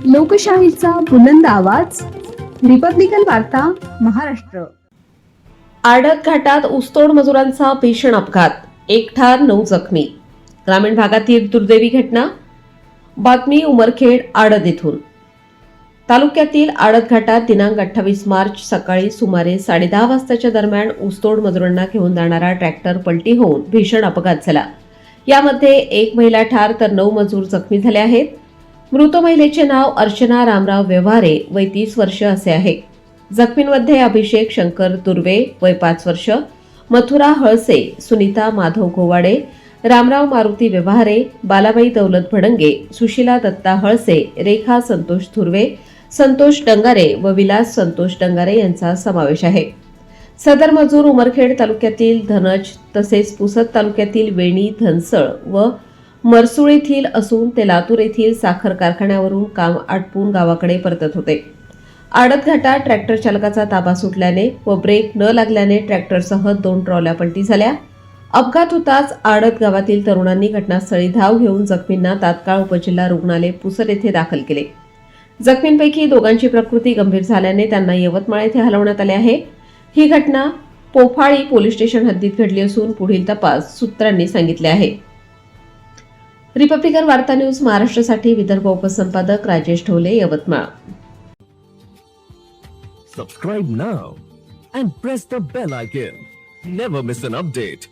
लोकशाहीचा बुलंद आवाज, रिपब्लिकन वार्ता, महाराष्ट्र. आडत घाटात ऊसतोड मजुरांचा भीषण अपघात, 1 ठार 9 जखमी. ग्रामीण भागातील दुर्दैवी घटना. बातमी उमरखेड आडत येथून. तालुक्यातील आडत घाटात दिनांक 28 मार्च सकाळी सुमारे 10:30 वाजताच्या दरम्यान ऊसतोड मजुरांना घेऊन जाणारा ट्रॅक्टर पलटी होऊन भीषण अपघात झाला. यामध्ये 1 महिला ठार तर 9 मजूर जखमी झाले आहेत. मृत महिलेचे नाव अर्चना रामराव व्यवहारे, वय 30 वर्ष असे आहे. जखमींमध्ये अभिषेक शंकर दुर्वे, वय 5 वर्ष, मथुरा हळसे, सुनीता माधव गोवाडे, रामराव मारुती व्यवहारे, बालाबाई दौलत भडंगे, सुशीला दत्ता हळसे, रेखा संतोष धुर्वे, संतोष डंगारे व विलास संतोष डंगारे यांचा समावेश आहे. सदर मजूर उमरखेड तालुक्यातील धनज तसेच पुसद तालुक्यातील वेणी, धनसळ व मरसूळ येथील असून ते लातूर येथील साखर कारखान्यावरून काम आटपून गावाकडे परतत होते. आडत घाटात ट्रॅक्टर चालकाचा ताबा सुटल्याने व ब्रेक न लागल्याने ट्रॅक्टरसह 2 ट्रॉल्या पलटी झाल्या. अपघात होताच आडत गावातील तरुणांनी घटनास्थळी धाव घेऊन जखमींना तात्काळ उपजिल्हा रुग्णालय पुसद येथे दाखल केले. जखमींपैकी दोघांची प्रकृती गंभीर झाल्याने त्यांना यवतमाळ येथे हलवण्यात आले आहे. ही घटना पोफाळी पोलीस स्टेशन हद्दीत घडली असून पुढील तपास सूत्रांनी सांगितले आहे. रिपब्लिकन वार्ता न्यूज महाराष्ट्रासाठी Vidarbha उपसंपादक Rajesh Dhole, Yavatmal. Subscribe now and press the bell icon. Never miss an update.